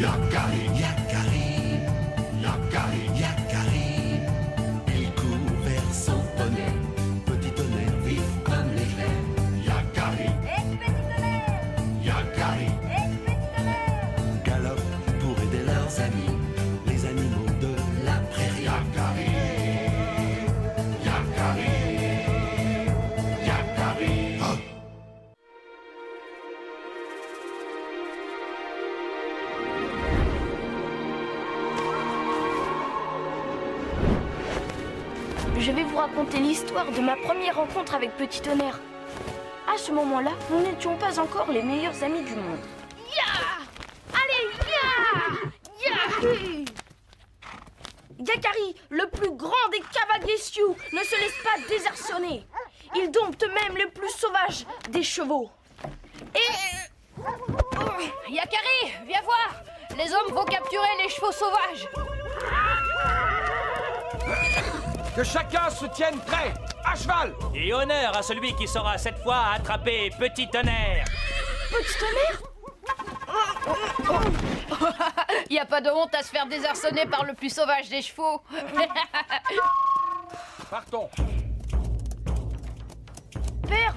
Yakari, Yakari, Yakari, Yakari. Il court vers son poney, petit tonnerre vif comme l'éclair. Yakari, Petit tonnerre, Yakari, petit tonnerre. galope pour aider leurs amis, les animaux de la prairie. Yakari, Yakari, Yakari. Oh. Je vais vous raconter l'histoire de ma première rencontre avec Petit Tonnerre. À ce moment-là, nous n'étions pas encore les meilleurs amis du monde. Ya! Allez, ya! Ya! Yakari, le plus grand des cavaliers Sioux, ne se laisse pas désarçonner. Il dompte même les plus sauvages des chevaux. Yakari, viens voir! Les hommes vont capturer les chevaux sauvages! Que chacun se tienne prêt, à cheval. Et honneur à celui qui saura cette fois attraper Petit Tonnerre. Petit Tonnerre? Y a pas de honte à se faire désarçonner par le plus sauvage des chevaux! Partons. Père,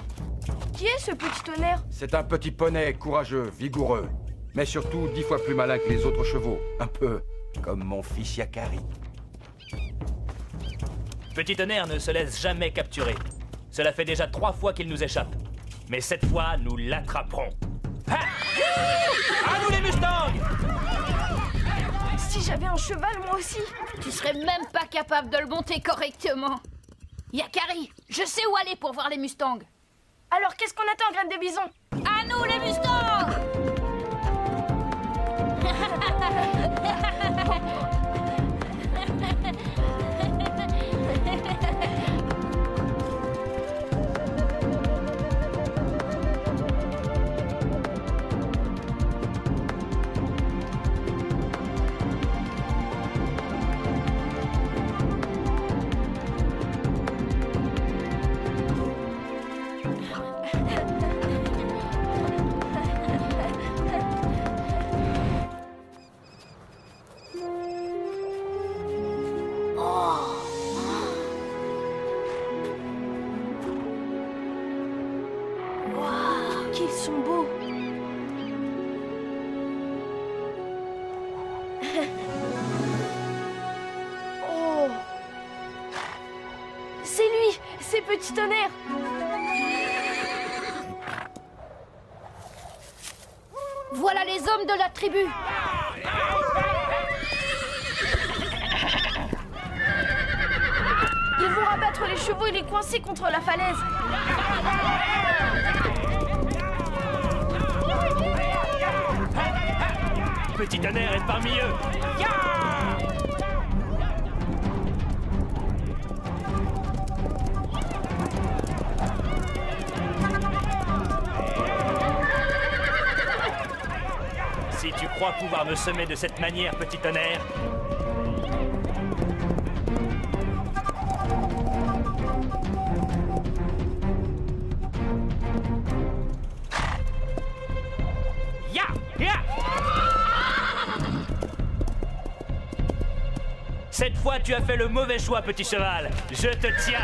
qui est ce Petit Tonnerre? C'est un petit poney courageux, vigoureux, mais surtout 10 fois plus malin que les autres chevaux. Un peu comme mon fils Yakari. Petit Tonnerre ne se laisse jamais capturer. Cela fait déjà 3 fois qu'il nous échappe. Mais cette fois, nous l'attraperons. Ha! À nous les Mustangs! Si j'avais un cheval, moi aussi. Tu serais même pas capable de le monter correctement! Yakari, je sais où aller pour voir les Mustangs! Alors qu'est-ce qu'on attend, Graine de Bison? À nous les Mustangs! Waouh, qu'ils sont beaux. Oh. C'est lui, c'est Petit Tonnerre. Voilà les hommes de la tribu! Ils vont rabattre les chevaux et les coincer contre la falaise. Petit Tonnerre est parmi eux. Si tu crois pouvoir me semer de cette manière, Petit Tonnerre, ya! Ya! Cette fois, tu as fait le mauvais choix, petit cheval. Je te tiens.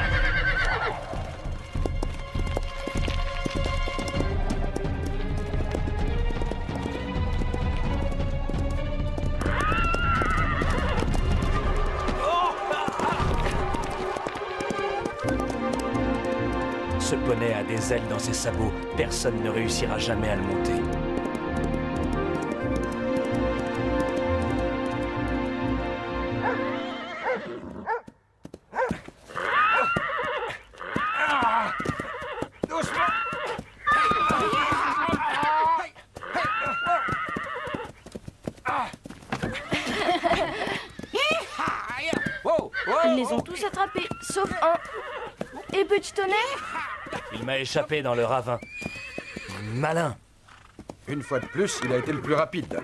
Ce poney a des ailes dans ses sabots. Personne ne réussira jamais à le monter. Ils les ont tous attrapés, sauf un. Et Petit Tonnerre? Il m'a échappé dans le ravin. Malin. Une fois de plus, il a été le plus rapide.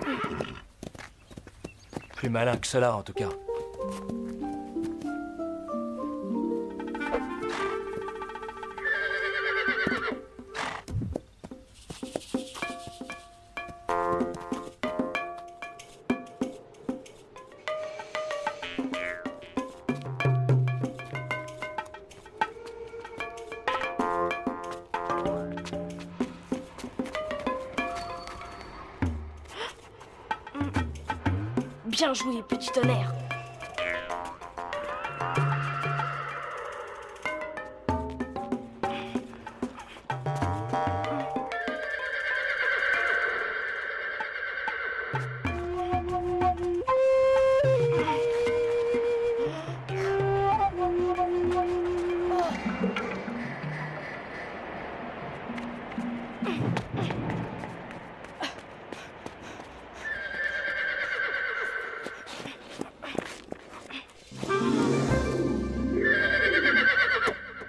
Plus malin que cela, en tout cas. Bien joué, petit tonnerre.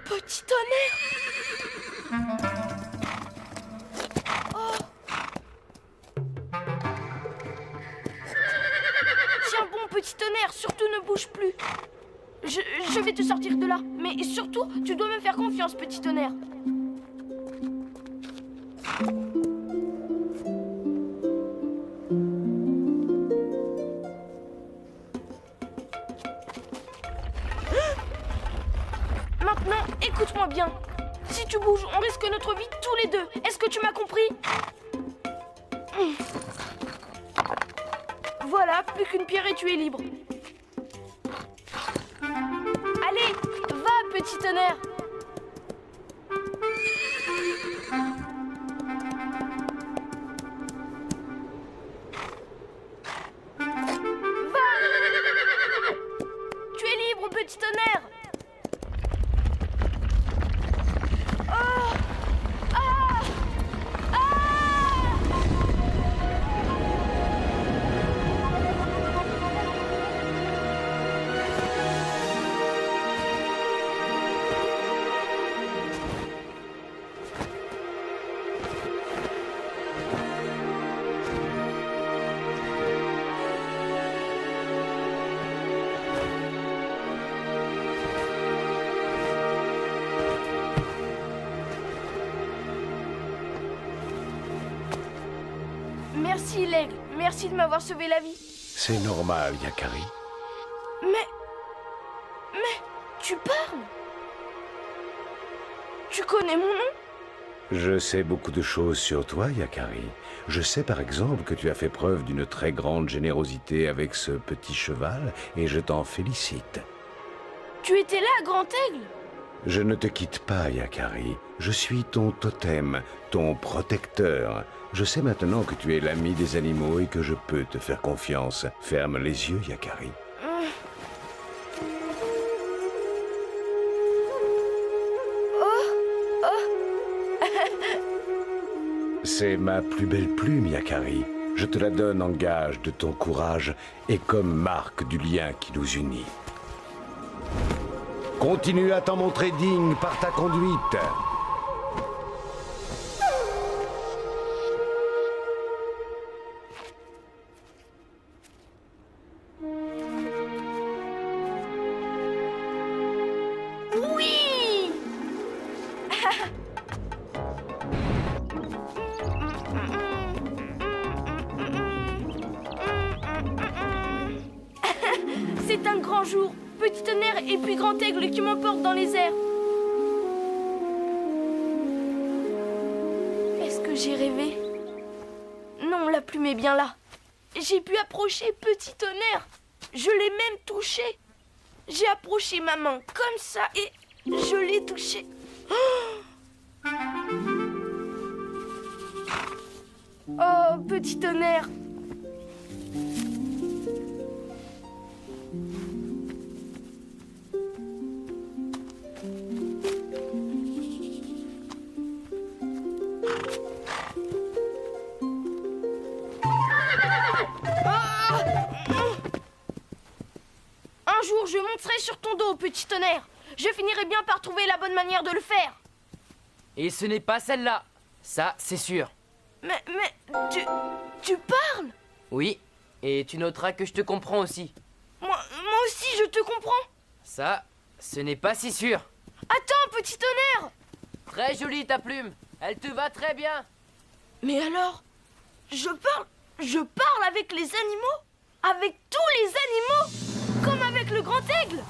Petit tonnerre. Tiens bon, petit tonnerre, surtout ne bouge plus. Je vais te sortir de là. Mais surtout, tu dois me faire confiance, petit tonnerre. Maintenant, écoute-moi bien. Si tu bouges, on risque notre vie tous les deux. Est-ce que tu m'as compris? Voilà, plus qu'une pierre et tu es libre. Allez, va, petit tonnerre. Va. Tu es libre, petit tonnerre. Oh. Ah. Ah. Merci, l'aigle. Merci de m'avoir sauvé la vie. C'est normal, Yakari. Mais tu parles? Tu connais mon nom? Je sais beaucoup de choses sur toi, Yakari. Je sais par exemple que tu as fait preuve d'une très grande générosité avec ce petit cheval, et je t'en félicite. Tu étais là, Grand Aigle? Je ne te quitte pas, Yakari. Je suis ton totem, ton protecteur. Je sais maintenant que tu es l'ami des animaux et que je peux te faire confiance. Ferme les yeux, Yakari. C'est ma plus belle plume, Yakari. Je te la donne en gage de ton courage et comme marque du lien qui nous unit. Continue à t'en montrer digne par ta conduite. Oui. C'est un grand jour. Petit tonnerre et puis Grand Aigle qui m'emporte dans les airs. Est-ce que j'ai rêvé? Non, la plume est bien là. J'ai pu approcher Petit Tonnerre. Je l'ai même touché. J'ai approché ma main comme ça et je l'ai touché. Oh, Petit Tonnerre. Un jour, je monterai sur ton dos, Petit Tonnerre. Je finirai bien par trouver la bonne manière de le faire. Et ce n'est pas celle-là. Ça, c'est sûr. Mais tu parles? Oui, et tu noteras que je te comprends aussi. Moi aussi, je te comprends. Ça, ce n'est pas si sûr. Attends, Petit Tonnerre. Très jolie ta plume. Elle te va très bien. Mais alors, je parle avec les animaux? Avec tous les animaux? Comme avec le Grand Aigle?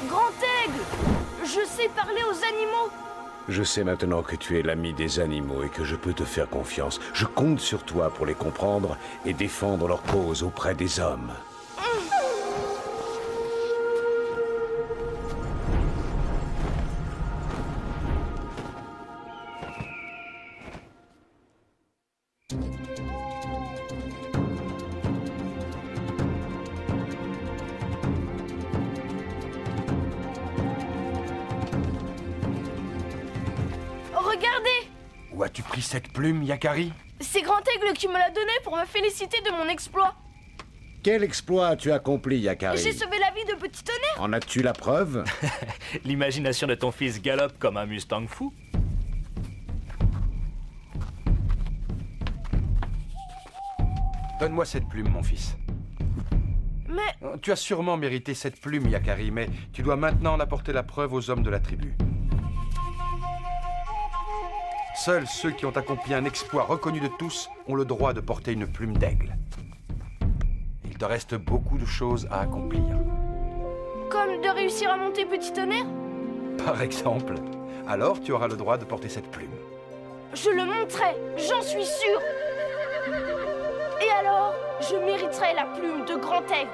Grand Aigle, Je sais parler aux animaux. Je sais maintenant que tu es l'ami des animaux et que je peux te faire confiance. Je compte sur toi pour les comprendre et défendre leur cause auprès des hommes. Regardez! Où as-tu pris cette plume, Yakari? C'est Grand Aigle qui me l'a donné pour me féliciter de mon exploit. Quel exploit as-tu accompli, Yakari? J'ai sauvé la vie de Petit Tonnerre. En as-tu la preuve? L'imagination de ton fils galope comme un Mustang fou. Donne-moi cette plume, mon fils. Mais Tu as sûrement mérité cette plume, Yakari, mais tu dois maintenant en apporter la preuve aux hommes de la tribu. Seuls ceux qui ont accompli un exploit reconnu de tous ont le droit de porter une plume d'aigle. Il te reste beaucoup de choses à accomplir. comme de réussir à monter Petit Tonnerre, Par exemple, alors tu auras le droit de porter cette plume. je le monterai, j'en suis sûre. Et alors, je mériterai la plume de Grand Aigle.